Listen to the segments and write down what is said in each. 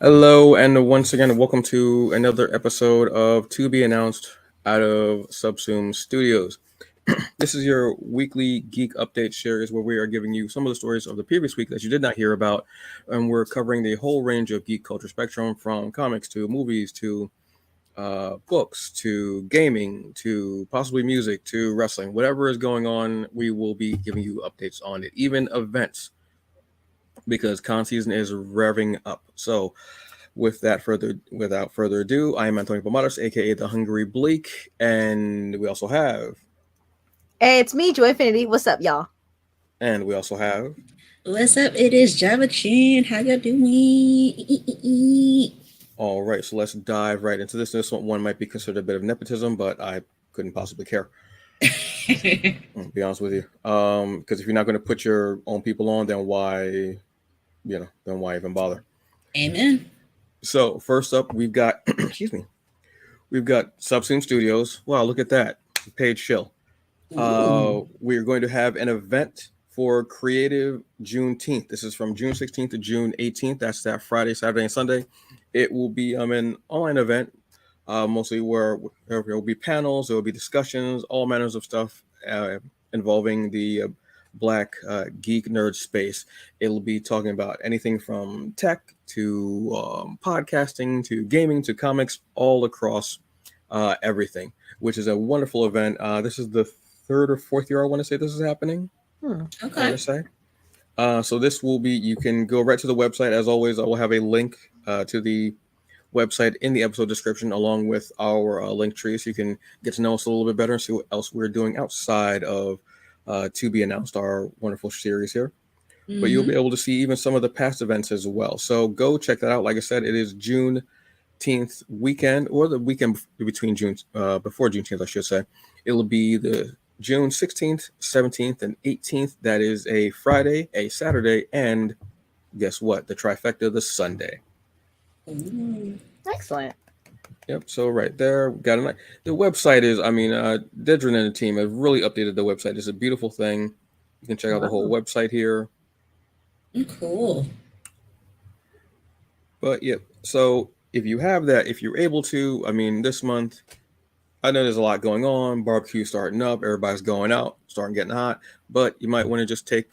Hello, and once again, welcome to another episode of To Be Announced out of Subsume Studios. This is your weekly geek update series where we are giving you some of the stories of the previous week that you did not hear about, and we're covering the whole range of geek culture spectrum from comics to movies to books to gaming to possibly music to wrestling. Whatever is going on, we will be giving you updates on it, even events, because con season is revving up. So, without further ado, I am Antonio Pomares, aka the Hungry Bleak, and we also have, Hey, it's me, Joynfinity. What's up, y'all? and we also have. What's up? It is Jabbachan. How y'all doing? All right, so let's dive right into this. This one might be considered a bit of nepotism, but I couldn't possibly care. I'll be honest with you, because if you're not going to put your own people on, then why even bother? Amen. So first up, we've got excuse me, we've got Subsume Studios. Wow, look at that, paid shill. We're going to have an event for Creative Juneteenth. This is from June 16th to June 18th. That's that Friday, Saturday, and Sunday. It will be an online event, mostly where there will be panels, there will be discussions, all manners of stuff involving the Black geek nerd space. It'll be talking about anything from tech to podcasting to gaming to comics, all across everything, which is a wonderful event. This is the third or fourth year I want to say this is happening. I want Okay. to say. So this will be, you can go right to the website. As always, I will have a link to the website in the episode description, along with our link tree, so you can get to know us a little bit better and see what else we're doing outside of To Be Announced, our wonderful series here. But you'll be able to see even some of the past events as well. So go check that out. Like I said, it is Juneteenth weekend, or the weekend between before Juneteenth, I should say. It'll be the June 16th, 17th, and 18th. That is a Friday, a Saturday, and guess what? The trifecta, the Sunday. Excellent. Yep. So right there, got a the website is. Dedrin and the team have really updated the website. It's a beautiful thing. You can check out the whole website here. Cool. But yep. So if you have that, if you're able to, this month, I know there's a lot going on. Barbecue starting up, everybody's going out, starting getting hot. But you might want to just take,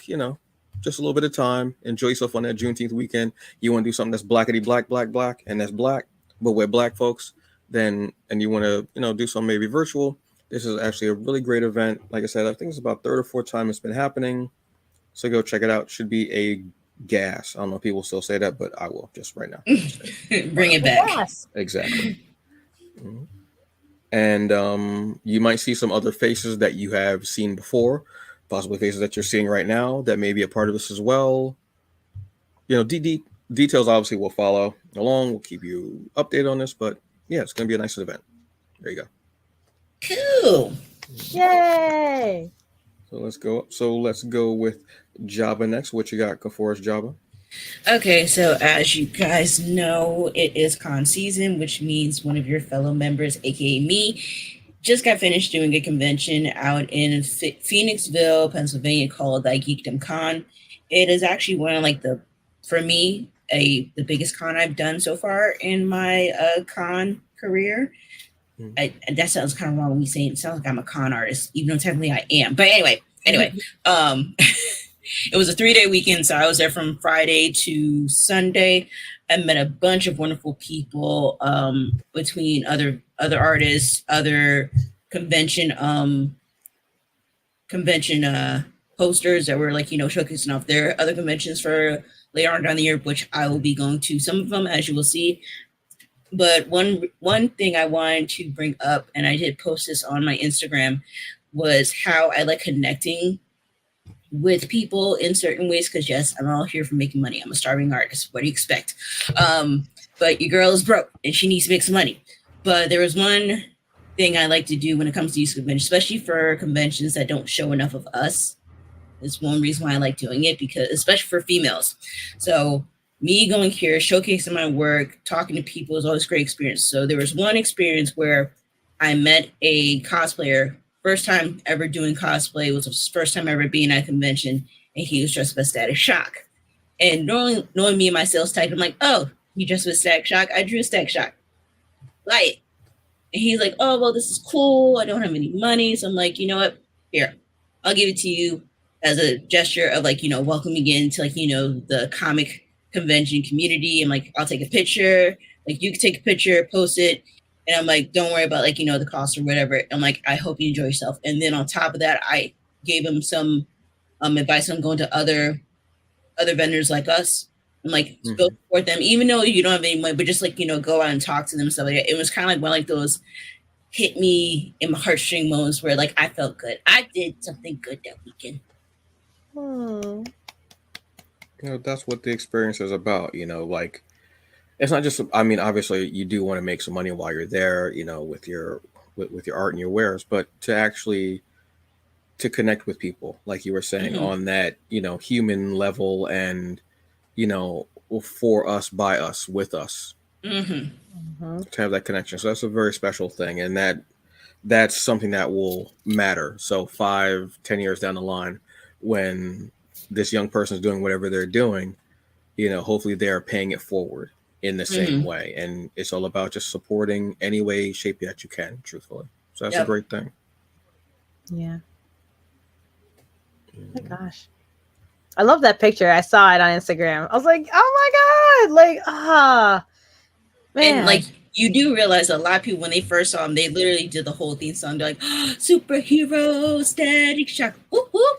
just a little bit of time, enjoy yourself on that Juneteenth weekend. You want to do something that's blackety black, and that's black, but we're black folks. And you want to, do something maybe virtual. This is actually a really great event. Like I said, I think it's about third or fourth time it's been happening. So go check it out. Should be a gas. I don't know if people still say that, but I will just right now. Bring it back. Yes. Exactly. Mm-hmm. And you might see some other faces that you have seen before, possibly faces that you're seeing right now that may be a part of this as well. Details obviously will follow along. We'll keep you updated on this, but yeah, it's going to be a nice event. There you go. Cool. Yay. So let's go with Jabba next. What you got for us, Jabba? Okay, so as you guys know, it is con season, which means one of your fellow members, aka me, just got finished doing a convention out in Phoenixville, Pennsylvania, called Thy Geekdom Con. It is actually one of the biggest con I've done so far in my con career. That sounds kind of wrong when we say it. It sounds like I'm a con artist, even though technically I am. But anyway, it was a 3-day weekend, so I was there from Friday to Sunday. I met a bunch of wonderful people, between other artists, other convention posters that were showcasing off their other conventions for later on down the year, which I will be going to some of them, as you will see. But one thing I wanted to bring up, and I did post this on my Instagram, was how I like connecting with people in certain ways. Because yes, I'm all here for making money. I'm a starving artist. What do you expect? But your girl is broke and she needs to make some money. But there was one thing I like to do when it comes to these conventions, especially for conventions that don't show enough of us. It's one reason why I like doing it, because especially for females. So me going here, showcasing my work, talking to people is always a great experience. So there was one experience where I met a cosplayer. First time ever doing cosplay. It was his first time ever being at a convention, and he was dressed up as Static Shock. And knowing me and my sales type, I'm like, oh, He dressed with Static Shock. I drew Static Shock. Like, and he's like, oh, well, this is cool. I don't have any money. So I'm like, you know what? Here, I'll give it to you as a gesture of like, welcoming into like, the comic convention community. I'm like, I'll take a picture. Like, you can take a picture, post it. And I'm like, don't worry about like, the cost or whatever. I'm like, I hope you enjoy yourself. And then on top of that, I gave him some advice on going to other vendors like us. And like go support them, even though you don't have any money, but just like, go out and talk to them and stuff like that. It was kind of like one like those hit me in my heartstring moments where like I felt good. I did something good that weekend. That's what the experience is about. Like it's not just. I mean, obviously, you do want to make some money while you're there. With your art and your wares, but to actually to connect with people, like you were saying, on that human level, and for us, by us, with us, to have that connection. So that's a very special thing, and that's something that will matter. So 5-10 years down the line, when this young person is doing whatever they're doing, hopefully they are paying it forward in the same way. And it's all about just supporting any way, shape that you can, truthfully. So that's a great thing. Yeah. Oh my gosh. I love that picture. I saw it on Instagram. I was like, oh my God. Like, man. And like, you do realize a lot of people, when they first saw him, they literally did the whole theme song. They're like, oh, superhero, Static Shock. Whoop, whoop.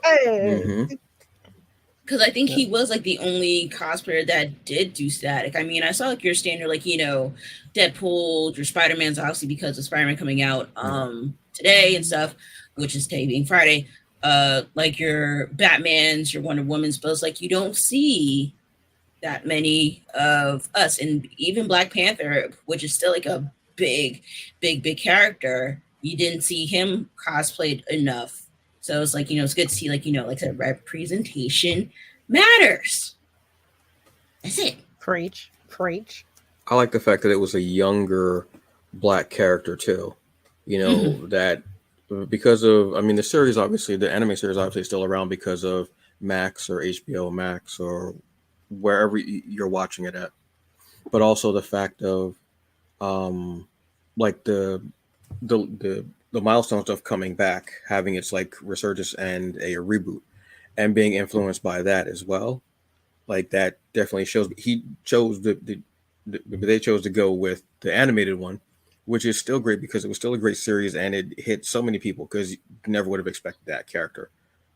Because I think he was like the only cosplayer that did do Static. I mean, I saw like your standard, like, Deadpool, your Spider-Man's obviously because of Spider-Man coming out today and stuff, which is today being Friday. Like your Batman's, your Wonder Woman's, but it's like you don't see that many of us, and even Black Panther, which is still like a big character, you didn't see him cosplayed enough. So it's like, it's good to see like, like the representation matters. That's it. Preach. I like the fact that it was a younger Black character too, that because of, I mean, the series, obviously the anime series obviously still around because of Max or HBO Max or wherever you're watching it at, but also the fact of like the milestone stuff coming back, having its like resurgence and a reboot, and being influenced by that as well. Like that definitely shows he chose they chose to go with the animated one, which is still great because it was still a great series and it hit so many people, because you never would have expected that character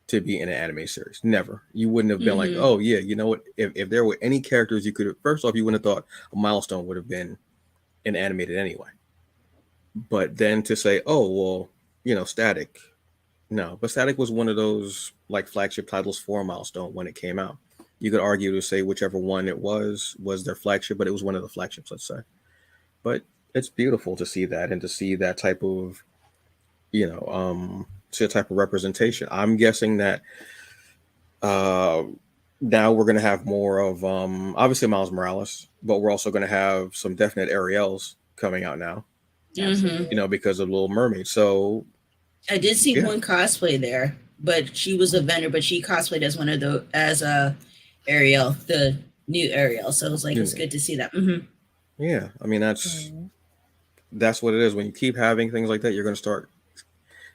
to be in an anime series. Never. You wouldn't have been like, oh yeah, you know what? If there were any characters you could, first off, you wouldn't have thought a milestone would have been an animated anyway. But then to say, oh well, Static, no. But Static was one of those like flagship titles for a milestone when it came out. You could argue to say whichever one it was their flagship, but it was one of the flagships, let's say. But it's beautiful to see that and to see that type of, see a type of representation. I'm guessing that now we're going to have more of obviously Miles Morales, but we're also going to have some definite Ariels coming out now. Because of Little Mermaid. So I did see one cosplay there, but she was a vendor, but she cosplayed as one of the Ariel, the new Ariel. So it was like, it's good to see that. Yeah, I mean that's what it is. When you keep having things like that, you're going to start,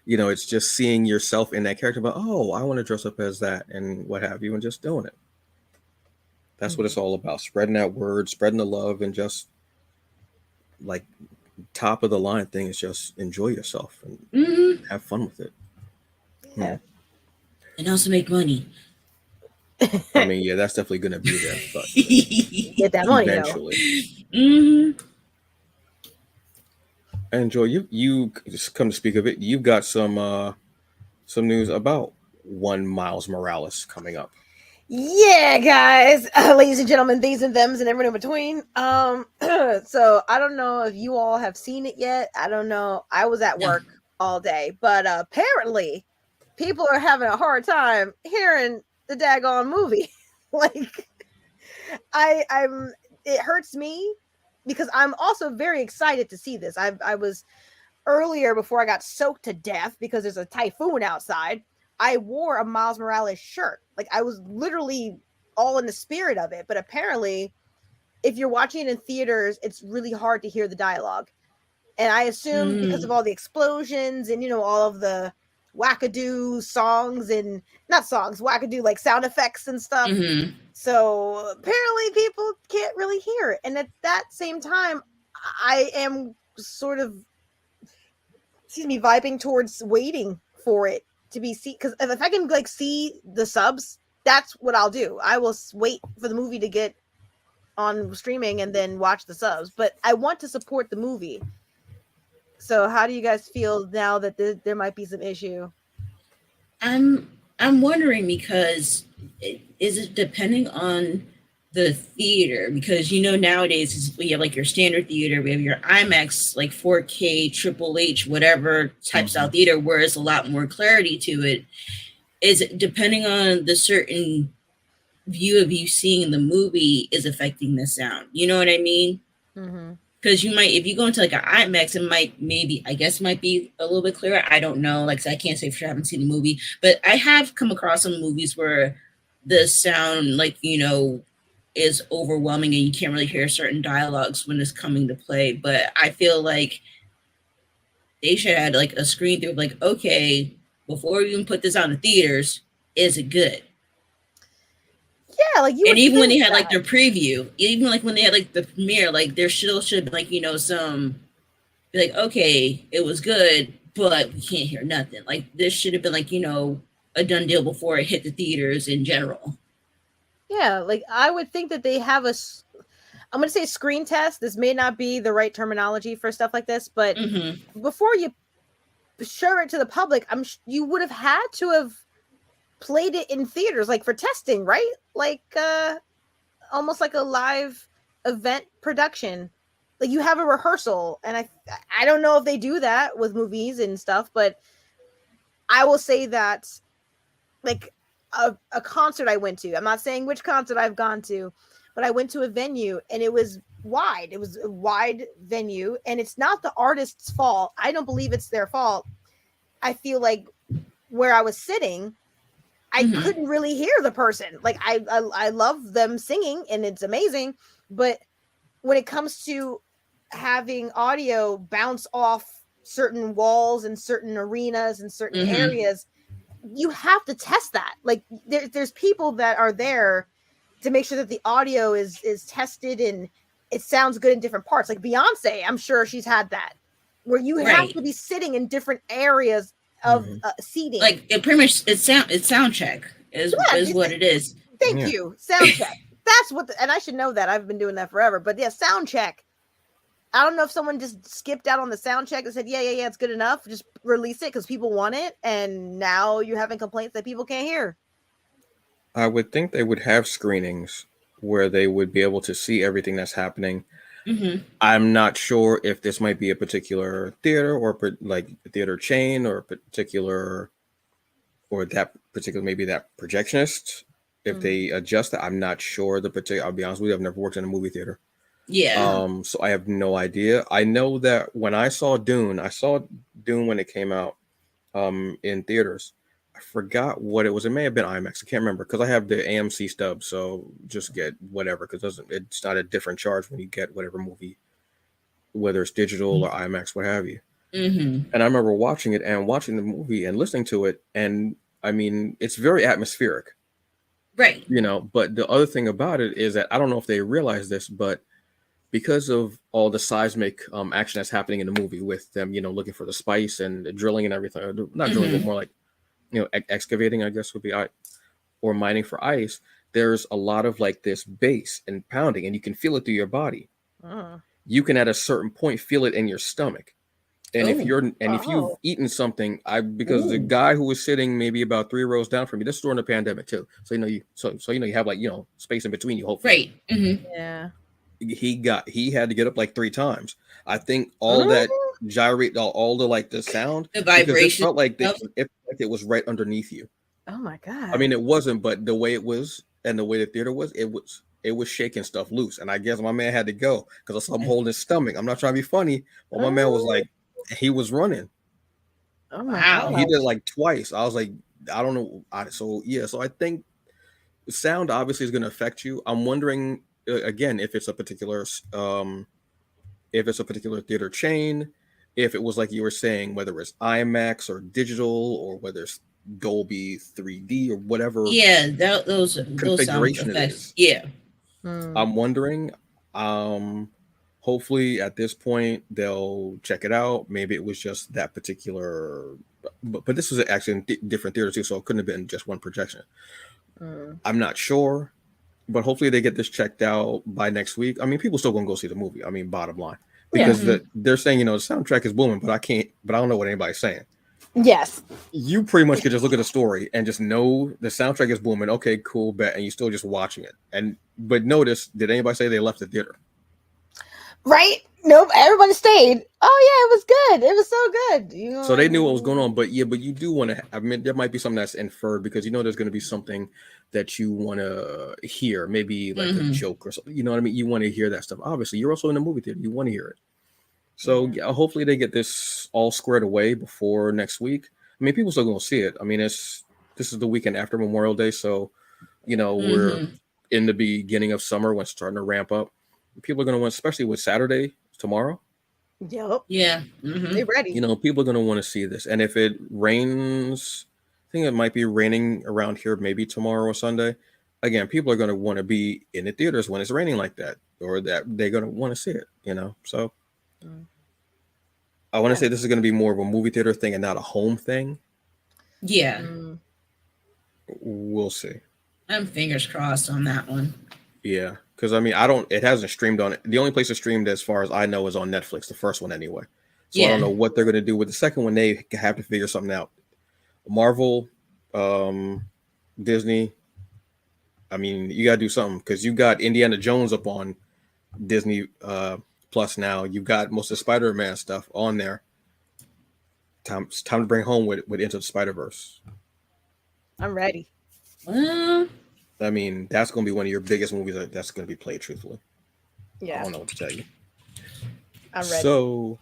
it's just seeing yourself in that character. But I want to dress up as that and what have you, and just doing it. That's what it's all about: spreading that word, spreading the love, and just like top of the line thing is just enjoy yourself and have fun with it. Yeah. And also make money. I mean, yeah, that's definitely going to be there, but get that money eventually. And Joy, you just come to speak of it. You've got some news about one Miles Morales coming up. Yeah, guys, ladies and gentlemen, these and thems and everyone in between. So I don't know if you all have seen it yet. I don't know. I was at work all day, but apparently people are having a hard time hearing the daggone movie. Like, I'm. It hurts me because I'm also very excited to see this. I was earlier, before I got soaked to death because there's a typhoon outside, I wore a Miles Morales shirt. Like, I was literally all in the spirit of it. But apparently if you're watching it in theaters, it's really hard to hear the dialogue. And I assume because of all the explosions and, you know, all of the wackadoo songs and not songs, wackadoo like sound effects and stuff. Mm-hmm. So apparently people can't really hear it. And at that same time, I am sort of, vibing towards waiting for it to be seen. Because if I can like see the subs, that's what I'll do. I will wait for the movie to get on streaming and then watch the subs. But I want to support the movie. So how do you guys feel now that there might be some issue? I'm wondering because is it depending on the theater? Because you know nowadays we have like your standard theater, we have your IMAX, like 4K, Triple H, whatever type style theater, where it's a lot more clarity to it. Is it depending on the certain view of you seeing the movie is affecting the sound? You know what I mean? Mm-hmm. Because you might, if you go into like an IMAX, it might be a little bit clearer. I don't know. Like, I can't say for sure. I haven't seen the movie, but I have come across some movies where the sound, like, you know, is overwhelming and you can't really hear certain dialogues when it's coming to play. But I feel like they should add like a screen through, like, okay, before we even put this out in theaters, is it good? Yeah, like you. And even when they had like their preview, even like when they had like the premiere, like there still should have been like, you know, some like, okay, it was good, but we can't hear nothing. Like this should have been like, you know, a done deal before it hit the theaters in general. Yeah, like I would think that they have I'm going to say screen test. This may not be the right terminology for stuff like this, but before you show it to the public, you would have had to have played it in theaters, like for testing, right? Like almost like a live event production. Like you have a rehearsal, and I don't know if they do that with movies and stuff, but I will say that like a concert I went to, I'm not saying which concert I've gone to, but I went to a venue and it was wide. It was a wide venue, and it's not the artist's fault. I don't believe it's their fault. I feel like where I was sitting, I couldn't really hear the person. Like I love them singing and it's amazing, but when it comes to having audio bounce off certain walls and certain arenas and certain areas, you have to test that. Like there's people that are there to make sure that the audio is tested and it sounds good in different parts. Like Beyonce, I'm sure she's had that, where you have to be sitting in different areas of seating. Like it pretty much it's sound check is what it is. Thank you. Sound check. That's what and I should know that. I've been doing that forever. But yeah, sound check. I don't know if someone just skipped out on the sound check and said, yeah, it's good enough. Just release it because people want it. And now you're having complaints that people can't hear. I would think they would have screenings where they would be able to see everything that's happening. I'm not sure if this might be a particular theater or like a theater chain or a particular or that particular, maybe that projectionist. If they adjust it, I'm not sure the particular. I'll be honest with you, I've never worked in a movie theater. Yeah. So I have no idea. I know that when I saw Dune when it came out in theaters. I forgot what it was. It may have been IMAX. I can't remember because I have the AMC stub. So just get whatever because it's not a different charge when you get whatever movie, whether it's digital or IMAX, what have you. And I remember watching it and watching the movie and listening to it. And I mean, it's very atmospheric. Right. You know, but the other thing about it is that I don't know if they realize this, but because of all the seismic action that's happening in the movie with them, you know, looking for the spice and the drilling and everything, or not drilling, but more like, you know, excavating, I guess would be, or mining for ice. There's a lot of like this bass and pounding, and you can feel it through your body. You can at a certain point feel it in your stomach. And if you've eaten something, because the guy who was sitting maybe about 3 rows down from me, this was during the pandemic too. So you have like, you know, space in between you, hopefully. Right. Yeah. He had to get up like 3 times. I think all that gyrate, all the like the sound, the vibration, it felt like it was right underneath you. Oh my god! I mean, it wasn't, but the way it was and the way the theater was, it was shaking stuff loose. And I guess my man had to go because I saw him holding his stomach. I'm not trying to be funny, but my man was like, he was running. Oh my god! He did it like twice. I was like, I don't know. So I think sound obviously is going to affect you. I'm wondering again, if it's a particular theater chain, if it was like you were saying, whether it's IMAX or digital, or whether it's Dolby 3D or whatever. Yeah, those sound configuration it effects. is. Yeah. I'm wondering. Hopefully at this point they'll check it out. Maybe it was just that particular, but this was actually in different theaters too, so it couldn't have been just one projection. I'm not sure, but hopefully they get this checked out by next week. I mean, people still gonna go see the movie. I mean, bottom line, because they're saying, you know, the soundtrack is booming, but I don't know what anybody's saying. Yes, you pretty much could just look at the story and just know the soundtrack is booming. Okay, cool, bet, and you're still just watching it. But notice, did anybody say they left the theater? Right? Nope. Everybody stayed. Oh yeah, it was good. It was so good. You know, so they knew what was going on. But yeah, but you do want to. I mean, there might be something that's inferred, because you know there's going to be something that you want to hear, maybe like a joke or something. You know what I mean? You want to hear that stuff. Obviously, you're also in the movie theater. You want to hear it. So yeah, hopefully they get this all squared away before next week. I mean, people still going to see it. I mean, this is the weekend after Memorial Day, so you know we're in the beginning of summer when it's starting to ramp up. People are going to want, especially with Saturday tomorrow. Yep. Yeah. They ready. You know, people are going to want to see this. And if it rains, I think it might be raining around here maybe tomorrow or Sunday. Again, people are going to want to be in the theaters when it's raining like that, or that they're going to want to see it, you know. So I want to say this is going to be more of a movie theater thing and not a home thing. Yeah. We'll see. I'm fingers crossed on that one. Yeah. Because I mean, it hasn't streamed on it. The only place it streamed, as far as I know, is on Netflix, the first one anyway. So I don't know what they're going to do with the second one. They have to figure something out. Marvel, Disney, I mean, you got to do something, because you got Indiana Jones up on Disney Plus now. You've got most of the Spider-Man stuff on there. It's time to bring home with Into the Spider-Verse. I'm ready. I mean, that's going to be one of your biggest movies that's going to be played, truthfully. Yeah. I don't know what to tell you. I'm ready. So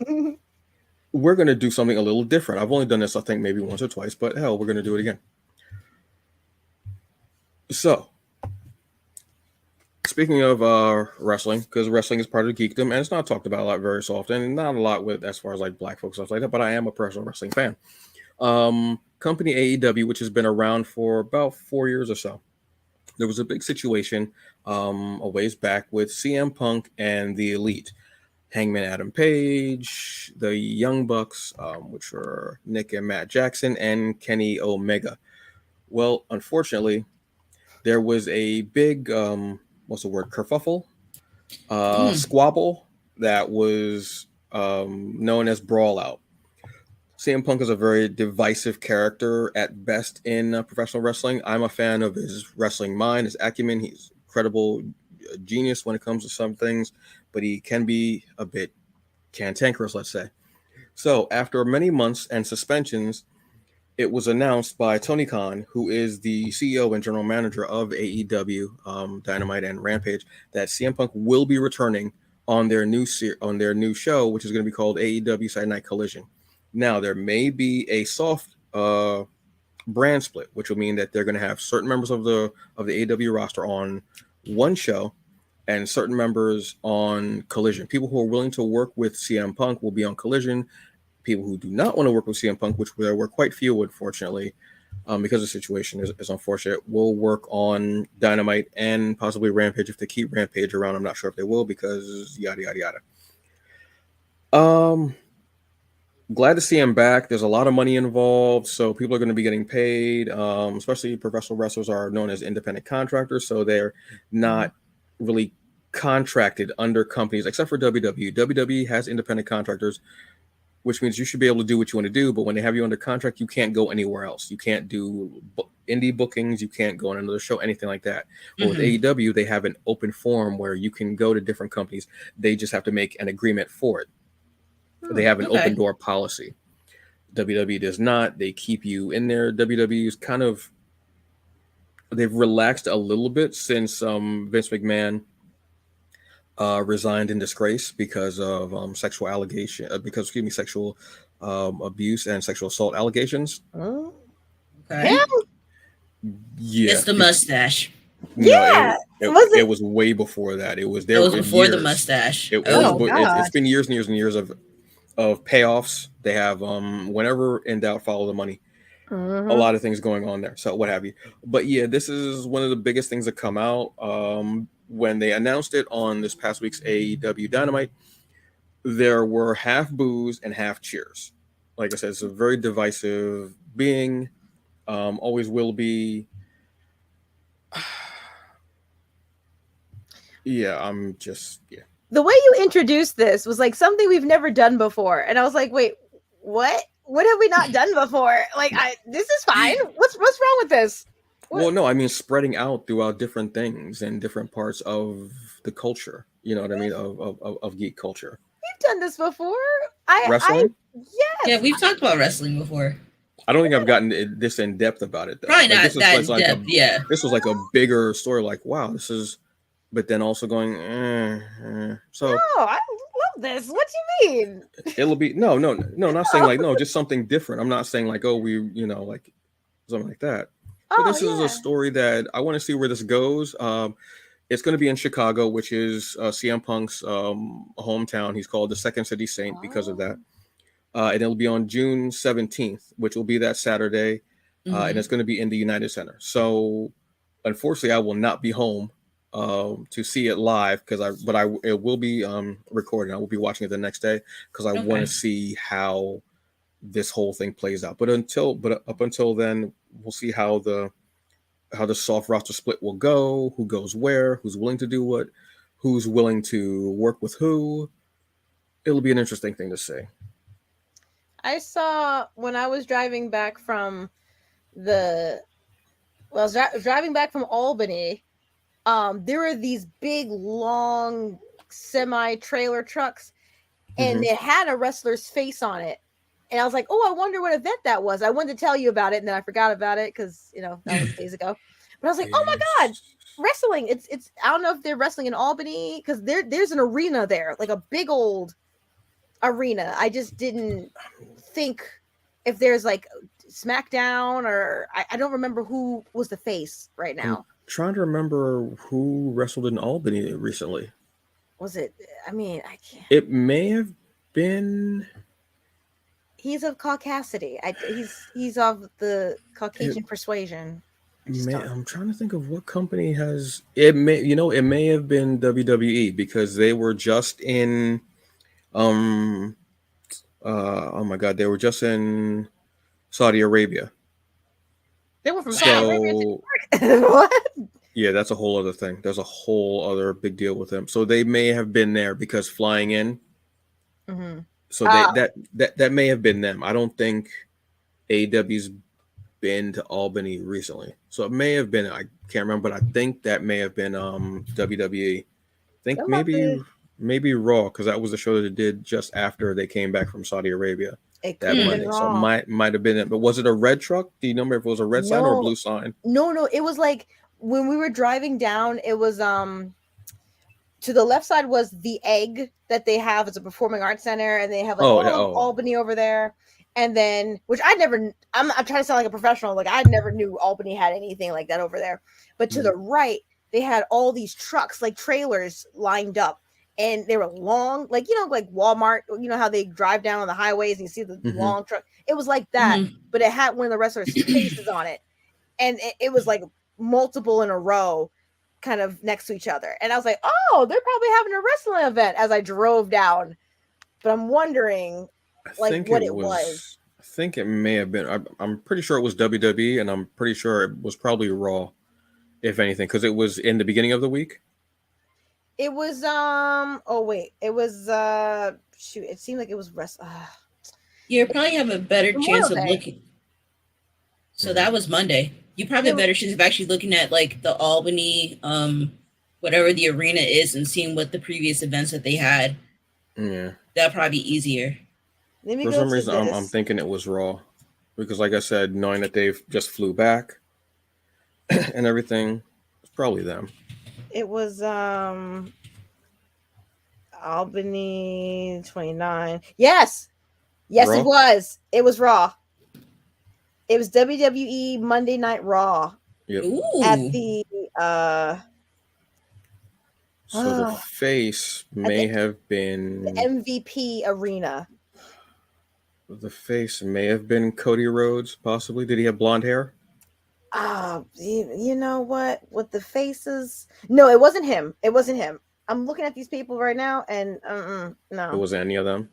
we're going to do something a little different. I've only done this, I think, maybe once or twice, but hell, we're going to do it again. So, speaking of wrestling, because wrestling is part of the geekdom, and it's not talked about a lot very often, and not a lot with as far as like black folks, stuff like that, but I am a professional wrestling fan. Company AEW, which has been around for about 4 years or so. There was a big situation a ways back with CM Punk and the Elite. Hangman Adam Page, the Young Bucks, which were Nick and Matt Jackson, and Kenny Omega. Well, unfortunately, there was a big, kerfuffle, squabble that was known as Brawl Out. CM Punk is a very divisive character at best in professional wrestling. I'm a fan of his wrestling mind, his acumen. He's incredible genius when it comes to some things, but he can be a bit cantankerous, let's say. So after many months and suspensions, it was announced by Tony Khan, who is the CEO and general manager of AEW, Dynamite and Rampage, that CM Punk will be returning on their new show, which is going to be called AEW Saturday Night Collision. Now, there may be a soft brand split, which will mean that they're going to have certain members of the AEW roster on one show and certain members on Collision. People who are willing to work with CM Punk will be on Collision. People who do not want to work with CM Punk, which there were quite few, unfortunately, because the situation is unfortunate, will work on Dynamite and possibly Rampage if they keep Rampage around. I'm not sure if they will, because yada, yada, yada. Glad to see him back. There's a lot of money involved, so people are going to be getting paid. Especially professional wrestlers are known as independent contractors, so they're not really contracted under companies, except for WWE. WWE has independent contractors, which means you should be able to do what you want to do, but when they have you under contract, you can't go anywhere else. You can't do indie bookings. You can't go on another show, anything like that. But with AEW, they have an open forum where you can go to different companies. They just have to make an agreement for it. They have an open door policy. WWE does not. They keep you in there. WWE's they've relaxed a little bit since Vince McMahon resigned in disgrace because of sexual abuse and sexual assault allegations. Okay. Yeah. Yeah. It's the mustache. Yeah. It was way before that. It was there. It was before the years. mustache. God. It's been years and years and years of payoffs. They have whenever in doubt, follow the money. Mhm. A lot of things going on there, so what have you. But yeah, this is one of the biggest things that come out. When they announced it on this past week's AEW Dynamite, there were half boos and half cheers. Like I said, it's a very divisive being. Always will be. Yeah, I'm just The way you introduced this was like something we've never done before, and I was like, wait, what? What have we not done before? Like, this is fine. What's wrong with this? What? Well, no, I mean spreading out throughout different things and different parts of the culture. You know what I mean? Of geek culture. We've done this before. Wrestling? Yes. Yeah, we've talked about wrestling before. I don't think I've gotten this in depth about it though. Probably not this that was like depth. Yeah. This was like a bigger story. Like, wow, this is. But then also going, so No, I love this. What do you mean? it'll be no, not saying like no, just something different. I'm not saying like, oh, we, like something like that. But this is a story that I want to see where this goes. It's going to be in Chicago, which is CM Punk's hometown. He's called the Second City Saint because of that. And it'll be on June 17th, which will be that Saturday. And it's going to be in the United Center. So unfortunately, I will not be home to see it live it will be recorded. I will be watching it the next day because I want to see how this whole thing plays out. But up until then, we'll see how the soft roster split will go, who goes where, who's willing to do what, who's willing to work with who. It'll be an interesting thing to see. I saw when I was driving back from driving back from Albany. There were these big, long semi-trailer trucks, and it had a wrestler's face on it. And I was like, oh, I wonder what event that was. I wanted to tell you about it, and then I forgot about it because, that was days ago. But I was like, oh my God, wrestling. It's I don't know if they're wrestling in Albany because there's an arena there, like a big old arena. I just didn't think if there's like SmackDown or I don't remember who was the face right now. Trying to remember who wrestled in Albany recently. Was it? I mean, I can't. It may have been. He's of Caucasity. He's of the Caucasian persuasion. I'm trying to think of what company has it. It may have been WWE because they were just in. Oh my God, they were just in Saudi Arabia. They were from Saudi Arabia. What? Yeah, that's a whole other thing. There's a whole other big deal with them. So they may have been there because flying in. So that may have been them. I don't think AEW's been to Albany recently. So it may have been. I can't remember, but I think that may have been WWE. I think maybe Raw because that was the show that it did just after they came back from Saudi Arabia. It could have been So it might have been it. But was it a red truck? Do you remember if it was a red sign or a blue sign? No. It was like when we were driving down, it was to the left side was the Egg that they have as a performing arts center, and they have like Albany over there. And then, which I'm trying to sound like a professional, like I never knew Albany had anything like that over there. But to the right, they had all these trucks, like trailers lined up. And they were long, like Walmart, how they drive down on the highways and you see the long truck. It was like that, but it had one of the wrestlers' faces on it. And it was like multiple in a row, kind of next to each other. And I was like, oh, they're probably having a wrestling event as I drove down. But I'm wondering what it was. I think it may have been. I'm pretty sure it was WWE, and I'm pretty sure it was probably Raw, if anything, because it was in the beginning of the week. It was it was it seemed like it was You probably have a better chance of looking. So that was Monday. You probably have a better chance of actually looking at like the Albany whatever the arena is and seeing what the previous events that they had. Yeah. That'd probably be easier. For some reason I'm thinking it was Raw. Because like I said, knowing that they've just flew back and everything, it's probably them. It was Albany 29. Yes, Raw? It was. It was Raw. It was WWE Monday Night Raw. Yep. At the So the Oh, face at may the have been MVP arena. Cody Rhodes, possibly. Did he have blonde hair? You know what? With the faces, no, it wasn't him. It wasn't him. I'm looking at these people right now, and It no, wasn't any of them.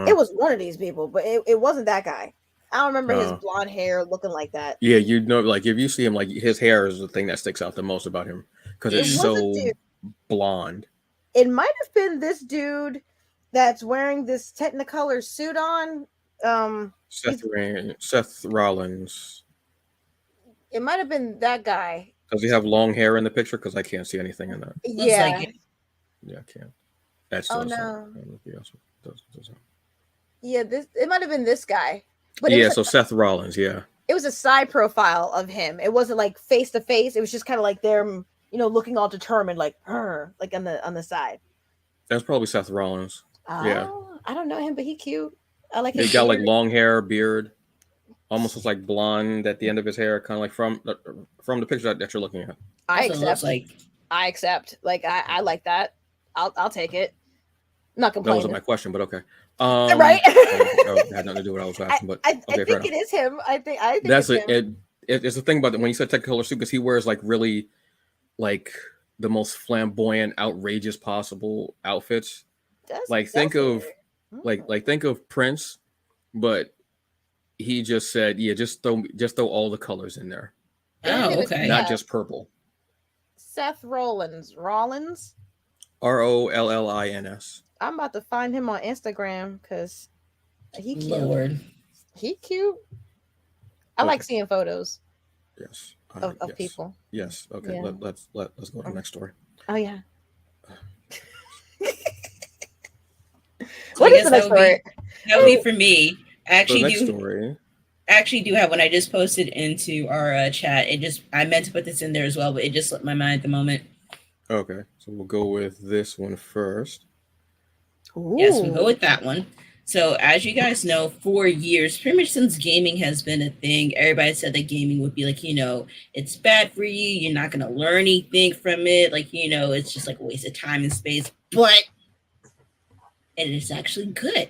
it was one of these people, but it wasn't that guy. I don't remember his Uh, blonde hair looking like that. yeah, you know, like if you see him, like his hair is the thing that sticks out the most about him because It it's Mm. was a so dude. blonde. It might have been this dude that's wearing this Technicolor suit on. Seth Rollins. It might have been that guy. Does he have long hair in the picture? Because I can't see anything in that. Looks like Yeah. it. Yeah, I can't. That's Oh still no. yes, does. Yeah, it might have been this guy. But Yeah, so Seth Rollins, yeah. it was a side profile of him. It wasn't like face to face. It was just kind of like them, looking all determined, like like on the side. That's probably Seth Rollins. Oh, Yeah. I don't know him, but he cute. I like He his got like beard. long hair, beard, almost looks like blonde at the end of his hair, kind of like from the picture that you're looking at. I Also looks accept. like I accept. Like I like that. I'll take it. Not That complaining. wasn't my question, but okay. Right? That had nothing to do with what I was asking, but I okay, fair think enough. it is him. I think That's it's it. him. It's the thing about when you said Technicolor suit because he wears like really like the most flamboyant, outrageous possible outfits. Like think of think of Prince, but he just said, yeah, just throw all the colors in there, oh, okay. not just purple. Seth Rollins. Rollins. Rollins. I'm about to find him on Instagram because he cute. Lord. He cute. I like seeing photos Yes. of Yes. people. Yes. Okay. Yeah. Let's go to the next story. Oh yeah. So What I is guess the next story? that would be for me. I So the next actually story. do have one I just posted into our chat. I meant to put this in there as well, but it just slipped my mind at the moment. Okay, so we'll go with this one first. Yes, we'll go with that one. So as you guys know, for years, pretty much since gaming has been a thing, everybody said that gaming would be like, it's bad for you. You're not going to learn anything from it. Like, it's just like a waste of time and space, but it is actually good.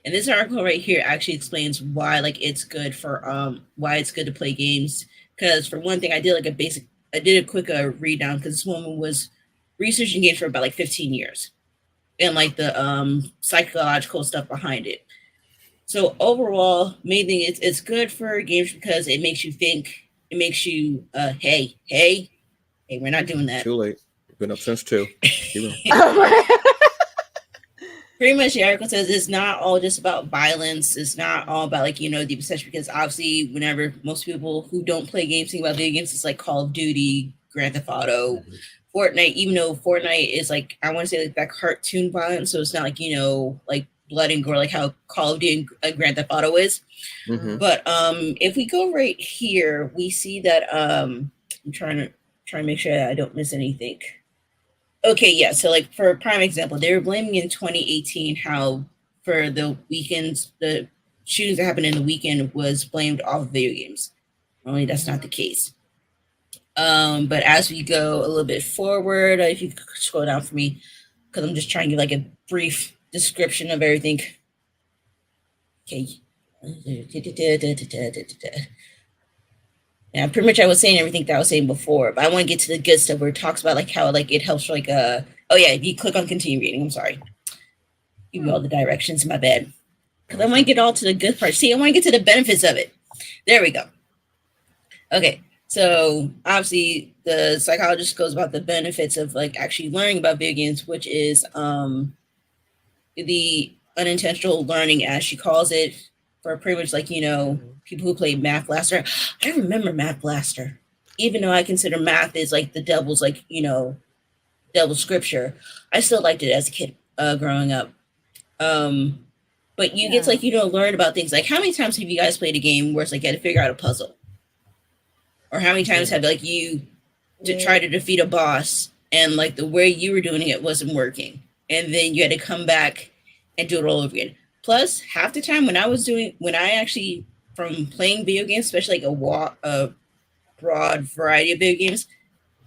And this article right here actually explains why it's good to play games. Because for one thing, I did a quick read down because this woman was researching games for about like 15 years. And like the psychological stuff behind it. So overall, main thing it's good for games because it makes you think. It makes you hey, we're not doing that. Too late. Been up since 2. Pretty much the article says it's not all just about violence. It's not all about the obsession because obviously whenever most people who don't play games think about video games, it's like Call of Duty, Grand Theft Auto, Fortnite, even though Fortnite is like, I want to say like that cartoon violence. So it's not like, like blood and gore, like how Call of Duty and Grand Theft Auto is. Mm-hmm. But if we go right here, we see that I'm trying to make sure that I don't miss anything. Okay, yeah. So like for a prime example, they were blaming in 2018 how for the weekends, the shootings that happened in the weekend was blamed off of video games. Only that's not the case. But as we go a little bit forward, if you could scroll down for me, because I'm just trying to give like a brief description of everything. Okay. Yeah, pretty much I was saying everything that I was saying before, but I want to get to the good stuff where it talks about like how like it helps like oh yeah, if you click on continue reading, I'm sorry. Give you all the directions, my bad. Because I want to get all to the good part. See, I want to get to the benefits of it. There we go. Okay. So obviously the psychologist goes about the benefits of like actually learning about video games, which is the unintentional learning, as she calls it, for pretty much like, people who play Math Blaster. I remember Math Blaster, even though I consider math is like the devil's like, devil's scripture. I still liked it as a kid growing up. But you get to like, learn about things. Like how many times have you guys played a game where it's like you had to figure out a puzzle? Or how many times have like you to try to defeat a boss and like the way you were doing it wasn't working, and then you had to come back and do it all over again. Plus, half the time when I actually from playing video games, especially like a broad variety of video games,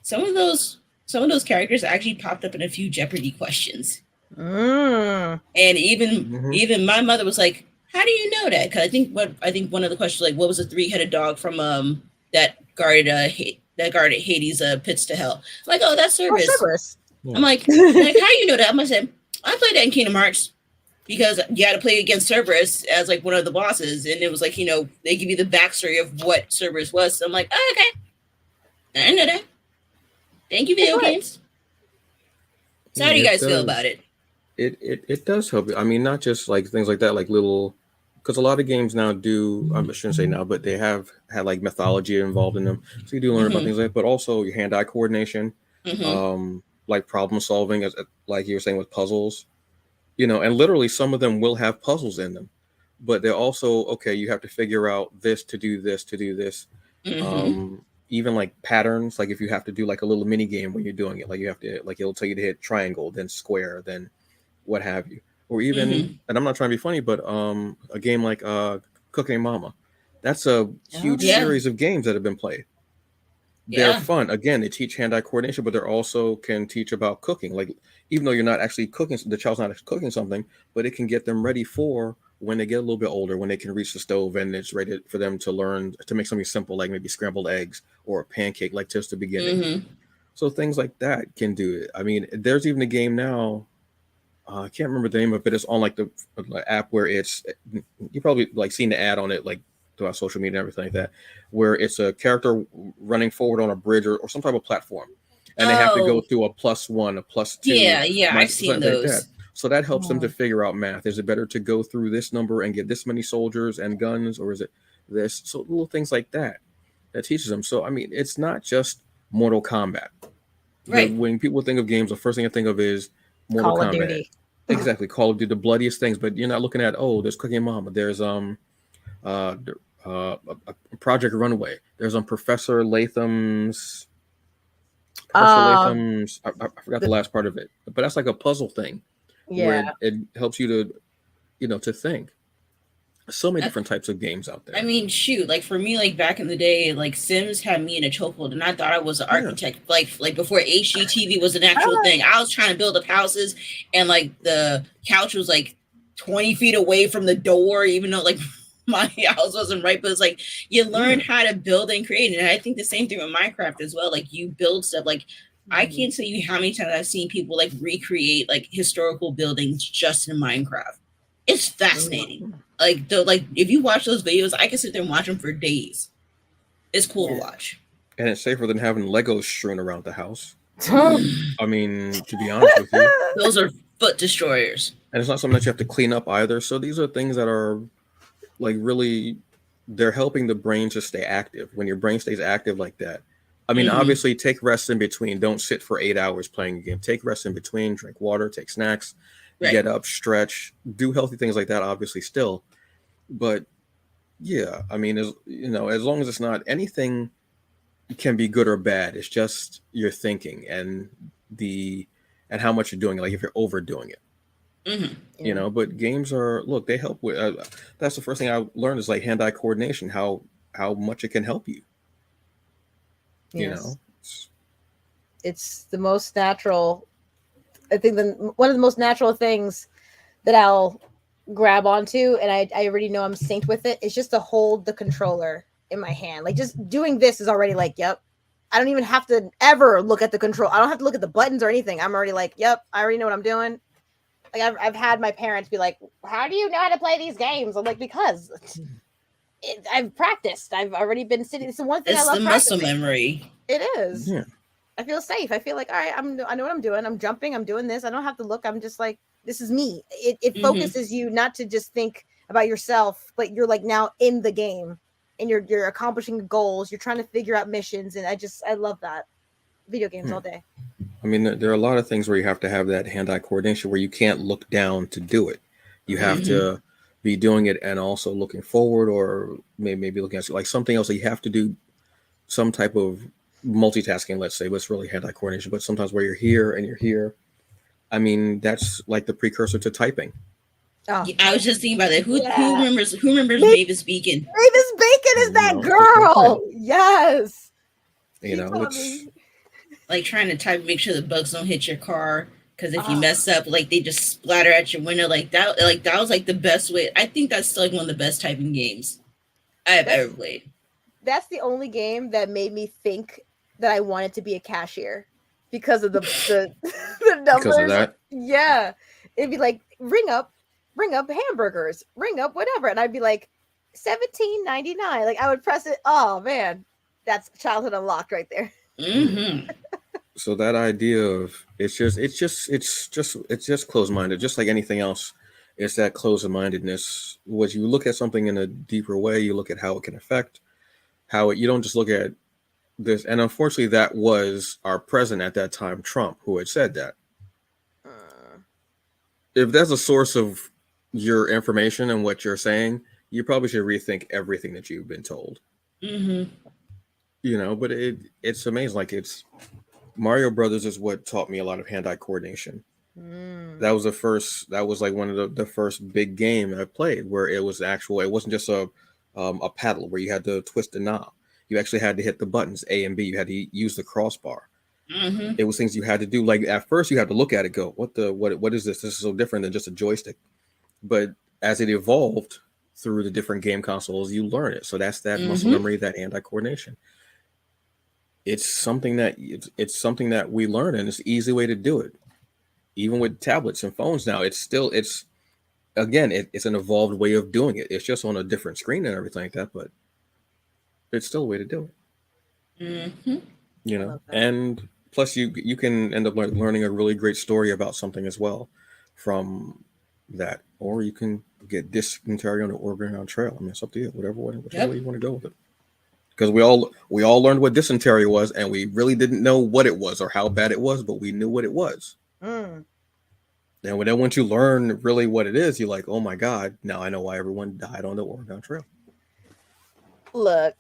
some of those some of those characters actually popped up in a few Jeopardy questions. Mm. And even my mother was like, "How do you know that?" Because I think one of the questions like, "What was a 3-headed dog from that guarded Hades' pits to hell?" I'm like, "Oh, that's Cerberus." Cerberus. Yeah. I'm like, how do you know that? I'm gonna say, I played that in Kingdom Hearts because you had to play against Cerberus as like one of the bosses, and it was like, they give you the backstory of what Cerberus was. So I'm like, oh, okay, I know that. Thank you, video games. So how do you guys feel about it? It does help you. I mean, not just like things like that, like little, because a lot of games now do, I shouldn't say now, but they have had like mythology involved in them. So you do learn about things like that, but also your hand-eye coordination, like problem solving, as like you were saying with puzzles, and literally some of them will have puzzles in them, but they're also, okay, you have to figure out this to do this, to do this. Even like patterns, like if you have to do like a little mini game when you're doing it, like you have to, like it'll tell you to hit triangle, then square, then what have you. Or even, and I'm not trying to be funny, but a game like Cooking Mama, that's a huge series of games that have been played. They're fun. Again, they teach hand-eye coordination, but they also can teach about cooking. Like, even though you're not actually cooking, the child's not actually cooking something, but it can get them ready for when they get a little bit older, when they can reach the stove and it's ready for them to learn to make something simple, like maybe scrambled eggs or a pancake, like just the beginning. So things like that can do it. I mean, there's even a game now, I can't remember the name of it. It's on like the app where it's, you probably like seen the ad on it, like throughout social media and everything like that, where it's a character running forward on a bridge or some type of platform, and they have to go through a +1, a +2. Yeah, I've seen those. Like that. So that helps them to figure out math. Is it better to go through this number and get this many soldiers and guns, or is it this? So little things like that teaches them. So I mean, it's not just Mortal Kombat. Right. When people think of games, the first thing I think of is Mortal Kombat. Of Duty. Exactly, Call of Duty, the bloodiest things. But you're not looking at, there's Cooking Mama, there's Project Runway, there's Professor Latham's. I forgot the last part of it, but that's like a puzzle thing. Where it helps you to, to think. So many different types of games out there. I mean, shoot, like for me, like back in the day, like Sims had me in a chokehold, and I thought I was an architect. Like before HGTV was an actual thing, I was trying to build up houses, and like the couch was like 20 feet away from the door, even though like my house wasn't right. But it's like you learn how to build and create, and I think the same thing with Minecraft as well. Like you build stuff. Like I can't tell you how many times I've seen people like recreate like historical buildings just in Minecraft. It's fascinating. Like if you watch those videos, I can sit there and watch them for days. It's cool to watch. And it's safer than having Legos strewn around the house. I mean, to be honest with you, those are foot destroyers. And it's not something that you have to clean up either. So these are things that are like really, they're helping the brain to stay active. When your brain stays active like that, I mean, obviously take rest in between. Don't sit for 8 hours playing a game. Take rest in between, drink water, take snacks, get up, stretch, do healthy things like that, obviously still. But yeah, I mean, as long as it's not anything can be good or bad. It's just your thinking and how much you're doing it. Like if you're overdoing it, but games they help with, that's the first thing I learned is like hand-eye coordination, how much it can help you. It's the most natural. I think one of the most natural things that I'll grab onto, and I already know I'm synced with it, is just to hold the controller in my hand. Like just doing this is already like, yep. I don't even have to ever look at the control. I don't have to look at the buttons or anything. I'm already like, yep, I already know what I'm doing. Like I've had my parents be like, how do you know how to play these games? I'm like, because I've practiced. I've already been sitting. It's the one thing I love. It's the muscle memory. It is. Yeah. I feel safe. I feel like, all right, I know what I'm doing. I'm jumping. I'm doing this. I don't have to look. I'm just like, this is me. It focuses you not to just think about yourself, but you're like now in the game and you're accomplishing goals. You're trying to figure out missions. And I love that. Video games all day. I mean, there are a lot of things where you have to have that hand-eye coordination where you can't look down to do it. You have to be doing it and also looking forward, or maybe looking at like something else that you have to do, some type of multitasking, let's say, but it's really hand-eye coordination. But sometimes where you're here and you're here, I mean, that's like the precursor to typing. Oh. I was just thinking about that. Who remembers Mavis Beacon? Mavis Beacon is that girl. Yes. It's like trying to type, make sure the bugs don't hit your car. Because if you mess up, like they just splatter at your window like that. Like that was like the best way. I think that's still like one of the best typing games I have ever played. That's the only game that made me think that I wanted to be a cashier because of the the numbers. Because of that? Yeah, it'd be like ring up hamburgers, ring up whatever, and I'd be like $17.99. Like I would press it. Oh man, that's childhood unlocked right there. Mm-hmm. So that idea of it's just closed-minded, just like anything else. It's that closed-mindedness. When you look at something in a deeper way, you look at how it can affect, you don't just look at this. And unfortunately, that was our president at that time, Trump, who had said that. If that's a source of your information and what you're saying, you probably should rethink everything that you've been told. Mm-hmm. But it's amazing. Like Mario Brothers is what taught me a lot of hand-eye coordination. That was like one of the first big game I played where it was actual. It wasn't just a paddle where you had to twist the knob. You actually had to hit the buttons A and B. You had to use the crossbar. Mm-hmm. It was things you had to do. Like at first, you had to look at it, go, what is this? This is so different than just a joystick. But as it evolved through the different game consoles, you learn it. So that's that muscle memory, that hand-eye coordination. It's something that we learn, and it's an easy way to do it. Even with tablets and phones now, it's an evolved way of doing it. It's just on a different screen and everything like that, but it's still a way to do it. Mm-hmm. And plus you can end up learning a really great story about something as well from that, or you can get dysentery on the Oregon Trail. I mean, it's up to you, whichever way you want to go with it. Because we all learned what dysentery was, and we really didn't know what it was or how bad it was, but we knew what it was. And then once you learn really what it is, you're like, oh my God, now I know why everyone died on the Oregon Trail. Look,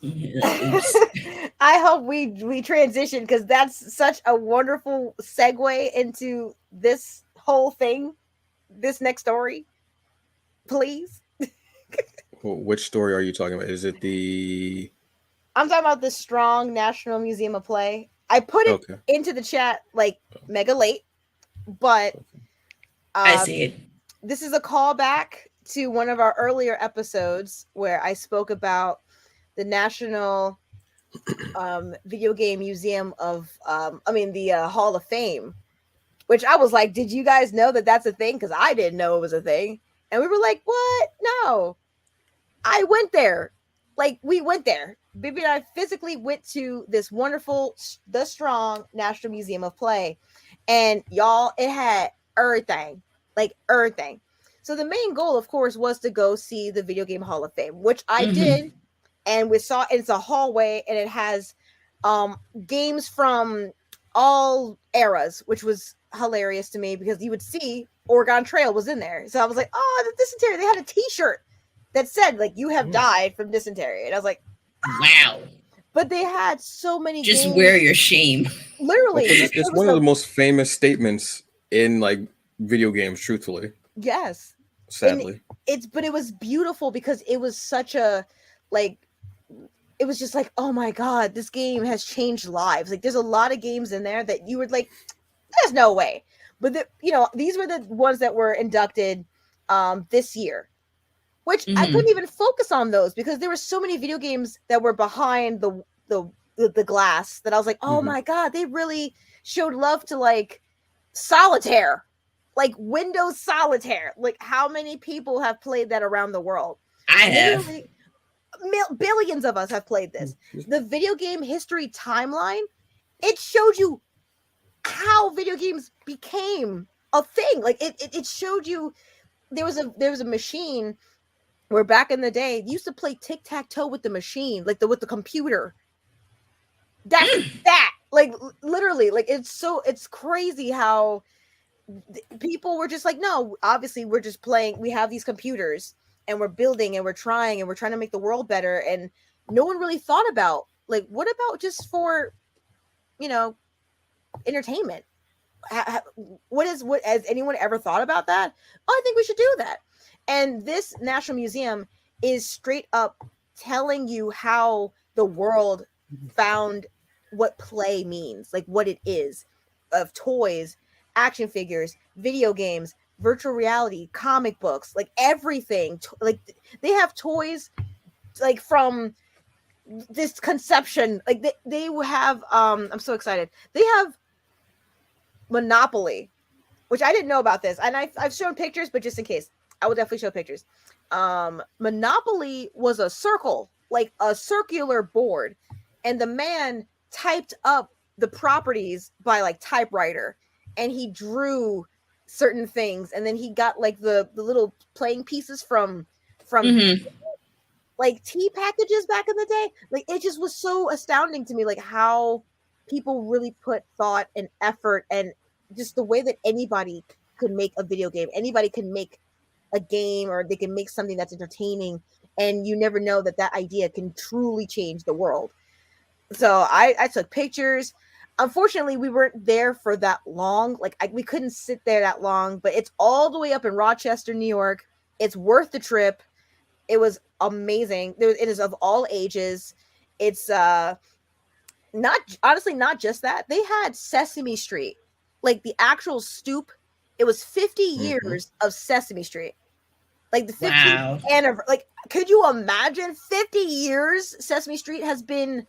I hope we transition because that's such a wonderful segue into this whole thing, this next story. Please. Which story are you talking about? Is it the... I'm talking about the Strong National Museum of Play. I put it into the chat like mega late, but I see it. This is a callback to one of our earlier episodes where I spoke about the National Video Game Museum of, the Hall of Fame, which I was like, did you guys know that that's a thing? Because I didn't know it was a thing. And we were like, what? No. I went there. Like, we went there. Bibi and I physically went to this wonderful, the Strong National Museum of Play. And y'all, it had everything. Like, everything. So the main goal, of course, was to go see the Video Game Hall of Fame, which I did. And we saw it's a hallway, and it has games from all eras, which was hilarious to me because you would see Oregon Trail was in there. So I was like, oh, the dysentery. They had a t-shirt that said, like, you have died from dysentery. And I was like, wow. But they had so many just games. Wear your shame. Literally. It's one of the most famous statements in, like, video games, truthfully. Yes. Sadly. But it was beautiful because it was such a, like, it was just like, oh my God, this game has changed lives. Like, there's a lot of games in there that you were like, there's no way. But, these were the ones that were inducted this year, which I couldn't even focus on those because there were so many video games that were behind the glass that I was like, oh my God, they really showed love to, like, solitaire, like Windows Solitaire. Like, how many people have played that around the world? I have. Literally, billions of us have played this. The video game history timeline, it showed you how video games became a thing. Like it showed you there was a machine where back in the day you used to play tic-tac-toe with the machine, like with the computer. That's that. Like literally, like it's crazy how people were just like, no, obviously we're just playing. We have these computers and we're building and we're trying to make the world better. And no one really thought about, like, what about just for, entertainment? What has anyone ever thought about that? Oh, I think we should do that. And this National Museum is straight up telling you how the world found what play means, like what it is, of toys, action figures, video games, virtual reality, comic books, like everything. Like they have toys like from this conception, like they have I'm so excited. They have Monopoly, which I didn't know about this, and I've shown pictures, but just in case, I will definitely show pictures. Monopoly was a circle, like a circular board, and the man typed up the properties by like typewriter, and he drew certain things, and then he got like the little playing pieces from Mm-hmm. like tea packages back in the day. Like it just was so astounding to me, like how people really put thought and effort, and just the way that anybody could make a video game, anybody can make a game, or they can make something that's entertaining, and you never know that that idea can truly change the world. So I took pictures. Unfortunately, we weren't there for that long. Like we couldn't sit there that long, but it's all the way up in Rochester, New York. It's worth the trip. It was amazing. It is of all ages. It's not, honestly, not just that. They had Sesame Street, like the actual stoop. It was 50 years of Sesame Street. Like the 50th Wow. anniversary. Like, could you imagine 50 years Sesame Street has been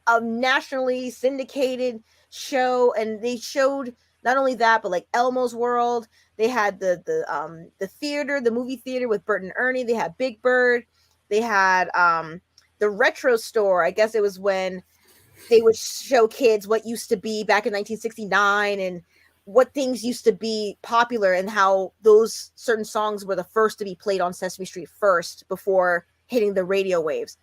a nationally syndicated show, and they showed not only that, but like Elmo's World. They had the theater, the movie theater with Bert and Ernie. They had Big Bird. They had the retro store. I guess it was when they would show kids what used to be back in 1969 and what things used to be popular, and how those certain songs were the first to be played on Sesame Street first before hitting the radio waves.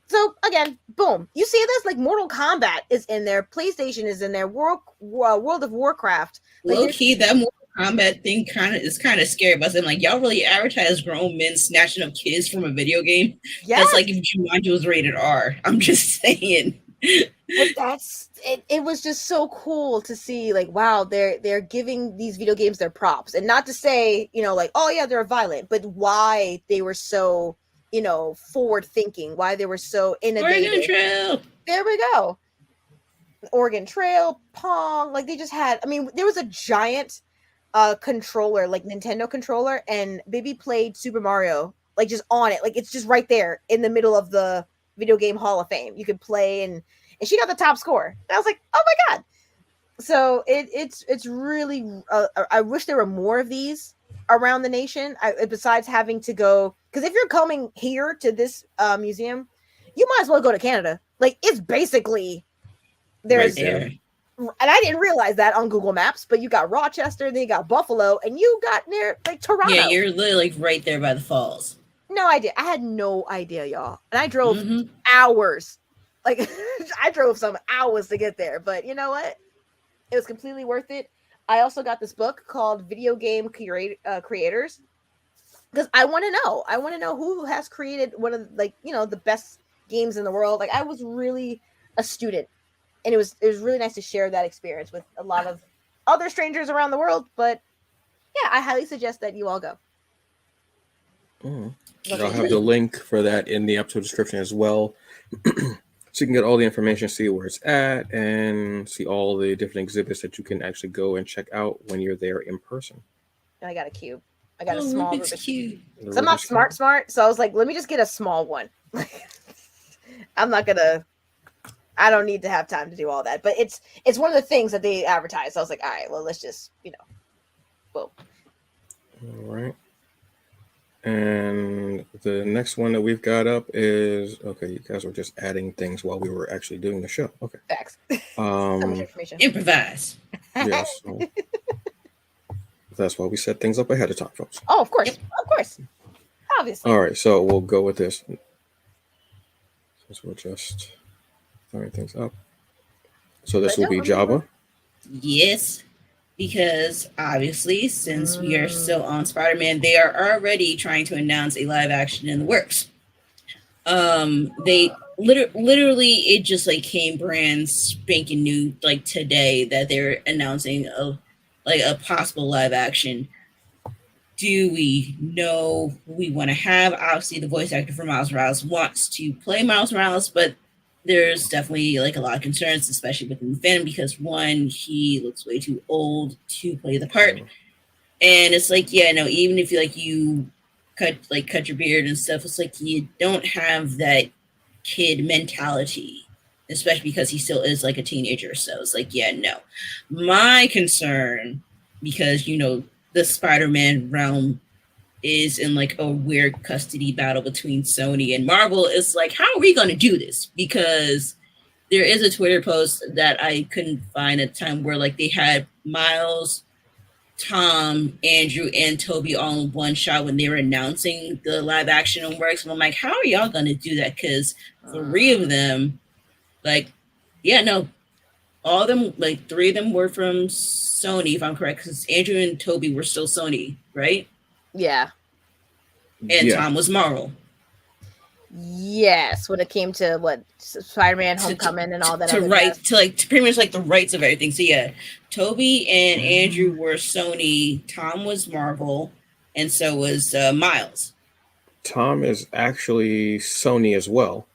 So again, boom, you see this, like Mortal Kombat is in there, PlayStation is in there, World of Warcraft. Like, Low key, that Mortal Kombat thing is kind of scary. But I'm like, y'all really advertise grown men snatching up kids from a video game? yes. That's like if Jumanji was rated R. I'm just saying. But that's it. It was just so cool to see, like, wow, they're giving these video games their props, and not to say, like, oh yeah, they're violent, but why they were so, forward thinking, why they were so innovative. Oregon Trail. There we go. Oregon Trail, Pong, like they just had. I mean, there was a giant controller, like Nintendo controller, and Baby played Super Mario, like just on it, like it's just right there in the middle of the Video Game Hall of Fame. You could play, and she got the top score. And I was like, oh my god! So it's really. I wish there were more of these around the nation. Besides having to go, because if you're coming here to this museum, you might as well go to Canada. Like it's basically there's. Right there. And I didn't realize that on Google Maps, but you got Rochester, then you got Buffalo, and you got near like Toronto. Yeah, you're literally like right there by the falls. No idea. I had no idea, y'all. And I drove hours. Like I drove some hours to get there, but you know what? It was completely worth it. I also got this book called Video Game Creators, because I want to know. I want to know who has created one of the best games in the world. Like I was really a student, and it was really nice to share that experience with a lot of other strangers around the world. But yeah, I highly suggest that you all go. I'll have the link for that in the episode description as well. So you can get all the information, see where it's at, and see all the different exhibits that you can actually go and check out when you're there in person. And I got a cube. I got a small Rubik's Cube. So I'm not smart, so I was like, let me just get a small one. I'm not gonna. I don't need to have time to do all that. But it's one of the things that they advertise. So I was like, all right, well, let's just boom. All right. And the next one that we've got up is, okay, you guys were just adding things while we were actually doing the show. Okay. Facts. So much information. Improvise. Yes. So that's why we set things up ahead of time, folks. Oh, of course. Of course. Obviously. All right, so we'll go with this. Since we're just throwing things up. So this will be Java. Yes. Because obviously, since we are still on Spider-Man, they are already trying to announce a live action in the works. They literally it just like came brand spanking new like today that they're announcing a possible live action. Do we know who we want to have? Obviously, the voice actor for Miles Morales wants to play Miles Morales, but there's definitely like a lot of concerns, especially within the fandom, because one, he looks way too old to play the part, and it's like, yeah, no, even if you cut your beard and stuff, it's like you don't have that kid mentality, especially because he still is like a teenager. So it's like, yeah, no. My concern, because the Spider-Man realm is in like a weird custody battle between Sony and Marvel, is like, how are we going to do this? Because there is a Twitter post that I couldn't find at the time where like they had Miles, Tom, Andrew, and Toby all in one shot when they were announcing the live action works. And I'm like, how are y'all going to do that? Because 3 of them, like, yeah, no, all of them, like 3 of them were from Sony, if I'm correct, because Andrew and Toby were still Sony, right? Yeah. And Tom was Marvel. Yes, when it came to what Spider-Man Homecoming and all that, to pretty much like the rights of everything. So yeah, Toby and Andrew were Sony, Tom was Marvel, and so was Miles. Tom is actually Sony as well.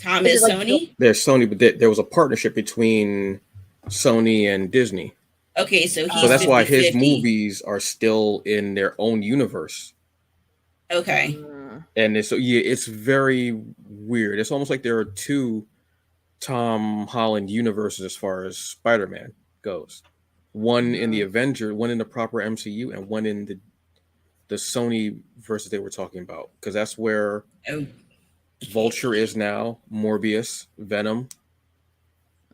Tom is Sony? They're Sony, but there was a partnership between Sony and Disney. Okay, so that's 50-50. Why his movies are still in their own universe. Okay. And it's very weird. It's almost like there are 2 Tom Holland universes as far as Spider-Man goes. One in the Avenger, one in the proper MCU, and one in the Sony versus they were talking about. Because that's where Vulture is now, Morbius, Venom.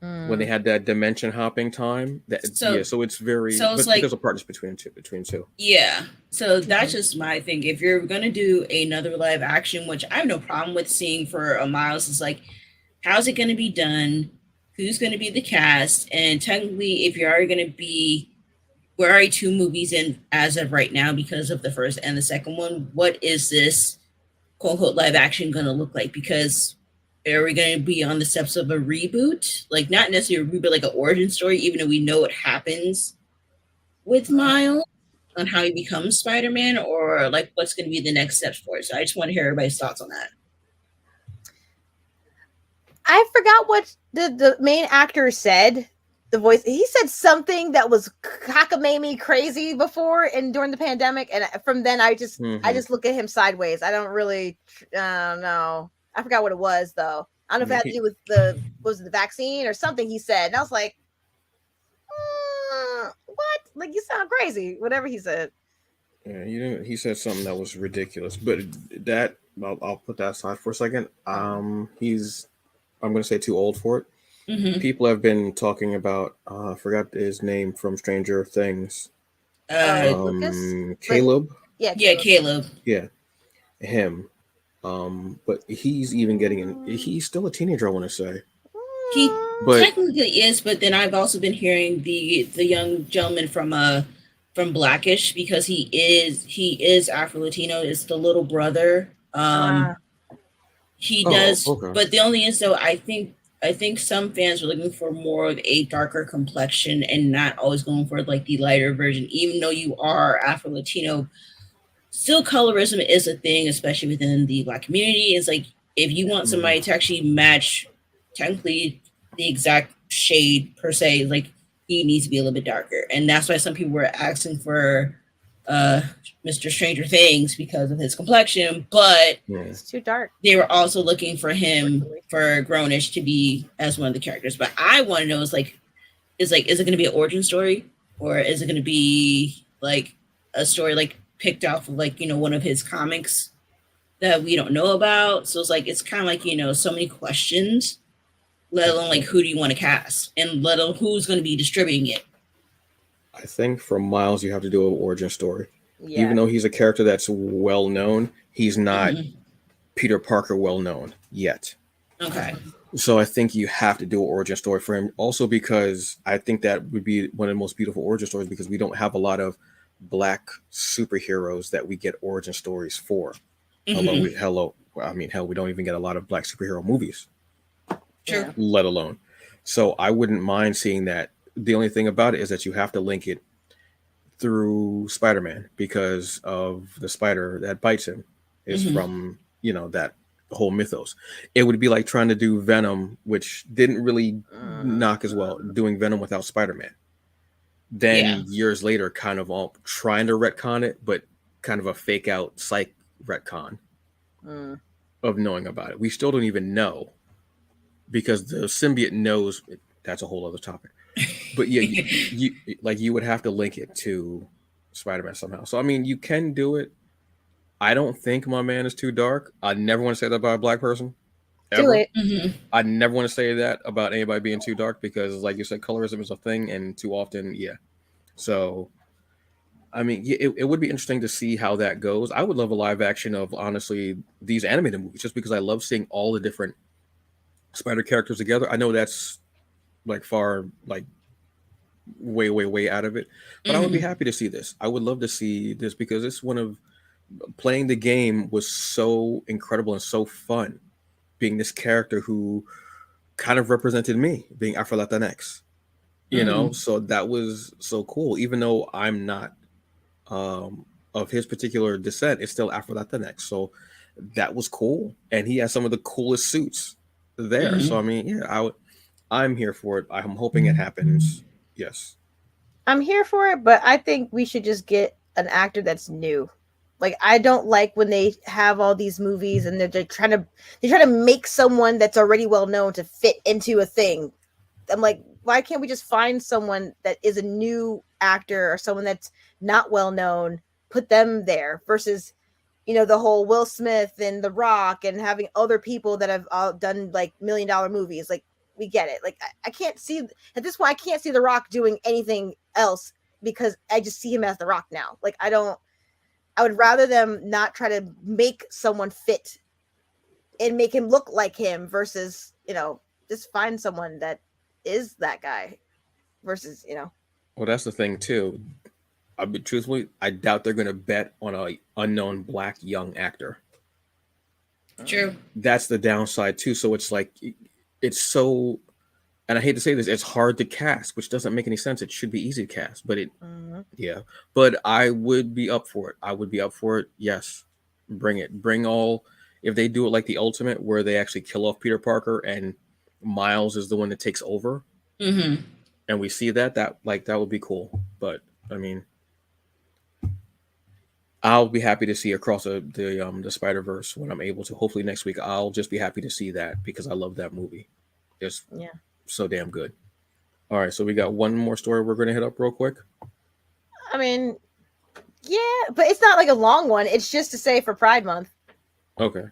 When they had that dimension hopping time, so it's very. So it's like there's a partnership between two. Yeah, so that's just my thing. If you're gonna do another live action, which I have no problem with seeing for a Miles, is like, how's it gonna be done? Who's gonna be the cast? And technically, if you're already gonna be, we're already 2 movies in as of right now because of the first and the second one. What is this quote unquote live action gonna look like? Because are we going to be on the steps of a reboot? Like, not necessarily a reboot, like an origin story, even though we know what happens with Miles on how he becomes Spider-Man, or like what's going to be the next steps for it. So I just want to hear everybody's thoughts on that. I forgot what the main actor said. The voice, he said something that was cockamamie crazy before and during the pandemic, and from then I just look at him sideways. I don't really know. I forgot what it was though. I don't know if it had to do with the vaccine or something he said. And I was like, what? Like, you sound crazy. Whatever he said. Yeah, he said something that was ridiculous. But that I'll put that aside for a second. I'm gonna say too old for it. Mm-hmm. People have been talking about I forgot his name from Stranger Things. Lucas? Caleb. Caleb. Yeah, him. But he's even he's still a teenager, I want to say. He technically is, but then I've also been hearing the young gentleman from Blackish, because he is Afro-Latino, is the little brother. He does, okay. But the only thing is though, I think some fans are looking for more of a darker complexion and not always going for like the lighter version, even though you are Afro-Latino. Still, colorism is a thing, especially within the Black community. It's like, if you want somebody to actually match technically the exact shade per se, like, he needs to be a little bit darker. And that's why some people were asking for Mr. Stranger Things because of his complexion, but it's too dark. They were also looking for him, for Grownish, to be as one of the characters. But I want to know is it going to be an origin story, or is it going to be like a story like picked off of like, one of his comics that we don't know about? So it's like, it's kind of like, so many questions, let alone like, who do you want to cast, and let alone who's going to be distributing it. I think for Miles, you have to do an origin story. Yeah. Even though he's a character that's well known, he's not Peter Parker well known yet. Okay. So I think you have to do an origin story for him. Also, because I think that would be one of the most beautiful origin stories, because we don't have a lot of Black superheroes that we get origin stories for. We don't even get a lot of Black superhero movies. Sure. Let alone. So I wouldn't mind seeing that. The only thing about it is that you have to link it through Spider-Man, because of the spider that bites him is from, that whole mythos. It would be like trying to do Venom, which didn't really knock as well, doing Venom without Spider-Man. Then years later, kind of all trying to retcon it, but kind of a fake out psych retcon of knowing about it. We still don't even know because the symbiote knows. That's a whole other topic. But yeah, you would have to link it to Spider-Man somehow. So I mean, you can do it. I don't think my man is too dark. I never want to say that about a black person. Ever. Do it. Mm-hmm. I never want to say that about anybody being too dark because, like you said, colorism is a thing, and too often, So, I mean, it would be interesting to see how that goes. I would love a live action of, honestly, these animated movies just because I love seeing all the different Spider characters together. I know that's like far, like way, way, way out of it, but I would be happy to see this. I would love to see this because it's one of playing the game was so incredible and so fun. Being this character who kind of represented me, being Afro Latinx, you know, so that was so cool. Even though I'm not of his particular descent, it's still Afro Latinx, so that was cool. And he has some of the coolest suits there. So I mean, I'm here for it. I'm hoping it happens. Yes, I'm here for it, but I think we should just get an actor that's new. Like, I don't like when they have all these movies and they're trying to make someone that's already well known to fit into a thing. I'm like, why can't we just find someone that is a new actor or someone that's not well known, put them there versus, you know, the whole Will Smith and The Rock and having other people that have all done like $1 million movies. Like, we get it. Like, I can't see at this point, I can't see The Rock doing anything else because I just see him as The Rock now. Like, I would rather them not try to make someone fit and make him look like him versus, you know, just find someone that is that guy versus, you know. Well, that's the thing too. I mean, truthfully, I doubt they're going to bet on a unknown black young actor. True. That's the downside too. So it's like, it's so, and I hate to say this, it's hard to cast, which doesn't make any sense. It should be easy to cast, but but I would be up for it. I would be up for it. Yes. Bring it. Bring all, if they do it like the Ultimate, where they actually kill off Peter Parker and Miles is the one that takes over. And we see that would be cool. But I mean, I'll be happy to see across the Spider-Verse when I'm able to. Hopefully next week, I'll just be happy to see that because I love that movie. It's so damn good. All right, so we got one more story we're going to hit up real quick. I mean, yeah, but it's not like a long one. It's just to say for Pride Month. Okay.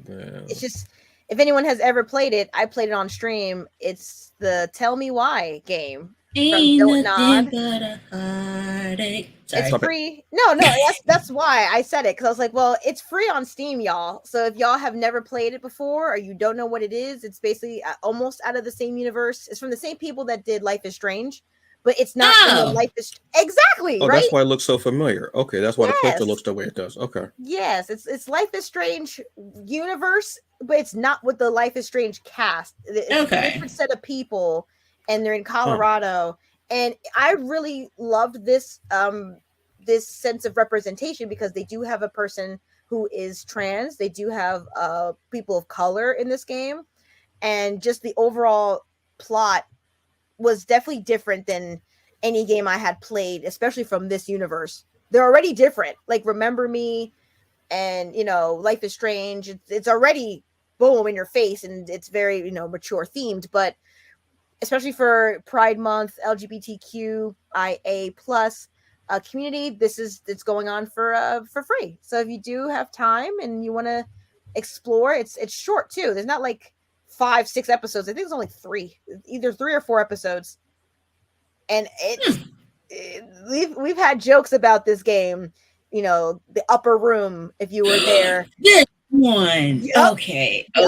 It's just, if anyone has ever played it, I played it on stream. It's the Tell Me Why game. Ain't Don't nothing Nod. but a heartache. It's Sorry. free. No, that's why I said it, because I was like, well, it's free on Steam, y'all. So if y'all have never played it before or you don't know what it is, it's basically almost out of the same universe. It's from the same people that did Life is Strange, but it's not from the Life is exactly Oh, right. that's why it looks so familiar. Okay, that's why the poster looks the way it does. Okay. Yes, it's Life is Strange universe, but it's not with the Life is Strange cast. It's a different set of people, and they're in Colorado. And I really loved this this sense of representation because they do have a person who is trans. They do have people of color in this game, and just the overall plot was definitely different than any game I had played, especially from this universe. They're already different. Like Remember Me and, you know, Life is Strange. It's already boom in your face, and it's very, you know, mature themed, but especially for Pride Month, LGBTQIA plus community, it's going on for free. So if you do have time and you want to explore, it's short too. There's not like 5-6 episodes. I think it's only 3, either 3 or 4 episodes. And we've had jokes about this game. You know, the upper room. If you were there. One. Yep. Okay. The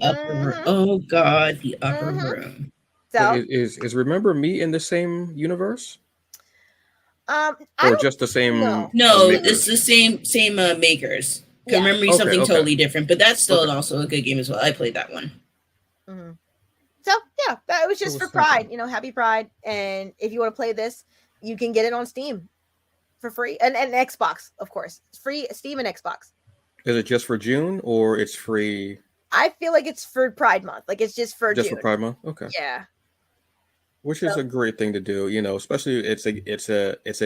upper room. Oh God, the upper room. So is Remember Me in the same universe? Or just the same? No, it's the same makers. Remember Me something totally different, but that's still also a good game as well. I played that one. So yeah, that was just for Pride. You know, happy Pride. And if you want to play this, you can get it on Steam for free, and Xbox, of course. It's free Steam and Xbox. Is it just for June or it's free I feel like it's for Pride Month. Like it's just for just June. for Pride Month? Okay. Yeah. Which is a great thing to do, you know, especially it's an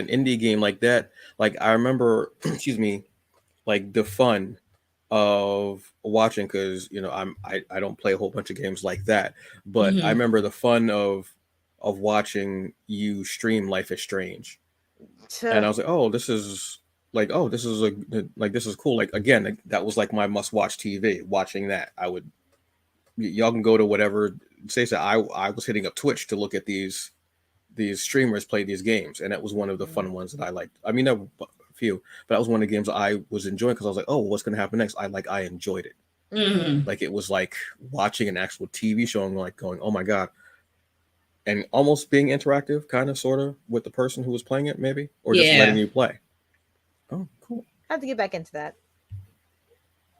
indie game like that. Like I remember, excuse me, like the fun of watching, because you know I don't play a whole bunch of games like that, but I Mhm. remember the fun of watching you stream Life is Strange, and I was like, oh, this is like, oh, this is this is cool. Like again, like, that was like my must watch TV. Watching that, I would y'all can go to whatever station. I was hitting up Twitch to look at these streamers play these games, and that was one of the fun ones that I liked. I mean, there were a few, but that was one of the games I was enjoying because I was like, oh, what's going to happen next? I enjoyed it. Mhm. Like it was like watching an actual TV show and like going, oh my god, and almost being interactive, kind of, sort of, with the person who was playing it, maybe, or just letting Yeah. you play. Oh, cool. I have to get back into that.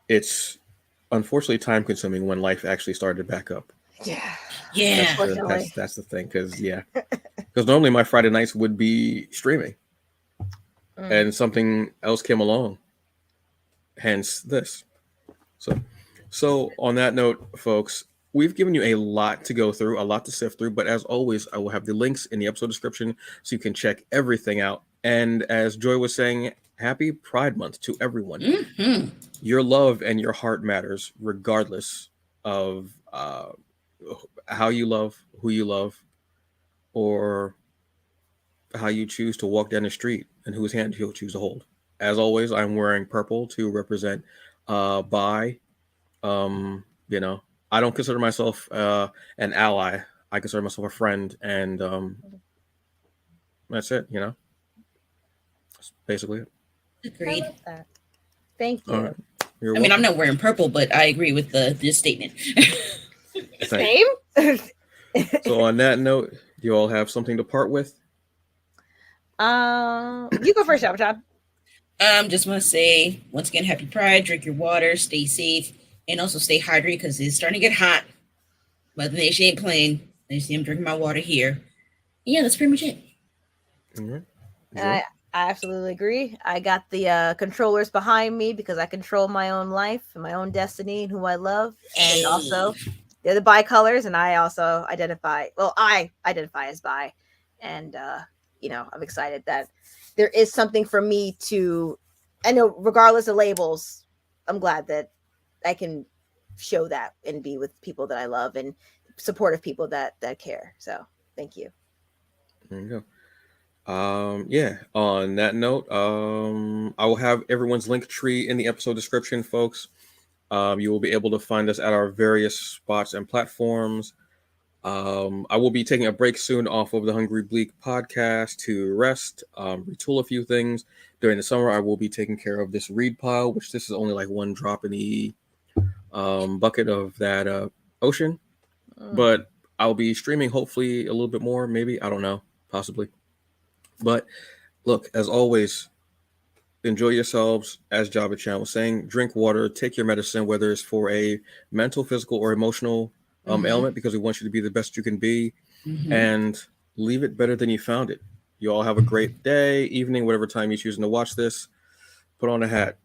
It's unfortunately time consuming when life actually started back up. Yeah. Yeah. Unfortunately. That's the thing, because because normally my Friday nights would be streaming, and something else came along, hence this. So on that note, folks, we've given you a lot to go through, a lot to sift through, but as always, I will have the links in the episode description so you can check everything out. And as Joy was saying, happy Pride Month to everyone. Mhm. Your love and your heart matters regardless of how you love, who you love, or how you choose to walk down the street and whose hand you'll choose to hold. As always, I'm wearing purple to represent bi. You know, I don't consider myself an ally. I consider myself a friend, and that's it. You know, that's basically it. I Agreed. love that. Thank All you. right, you're I mean, I'm welcome. not wearing purple, but I agree with this statement. Thank you. Same. So on that note, do you all have something to part with? You go first, Jabbachan. Just want to say once again, happy Pride. Drink your water, stay safe, and also stay hydrated because it's starting to get hot. But the nation ain't playing. I see I'm drinking my water here. Yeah, that's pretty much it. All right. I Joy? I absolutely agree. I got the controllers behind me because I control my own life and my own destiny and who I love. And Hey. also, they're the bi-colors, and I also identify. Well, I identify as bi, and you know, I'm excited that there is something for me to. I know, regardless of labels, I'm glad that I can show that and be with people that I love and supportive people that care. So, thank you. There you go. Yeah, on that note, I will have everyone's link tree in the episode description, folks. You will be able to find us at our various spots and platforms. I will be taking a break soon off of the Hungry Bleak podcast to rest, retool a few things. During the summer, I will be taking care of this read pile, which this is only like one drop in the bucket of that ocean. But I'll be streaming hopefully a little bit more, maybe. I don't know, possibly. But look, as always, enjoy yourselves. As Jabbachan was saying, drink water, take your medicine, whether it's for a mental, physical, or emotional ailment, because we want you to be the best you can be, and leave it better than you found it. You all have a great day, evening, whatever time you're choosing to watch this. Put on a hat.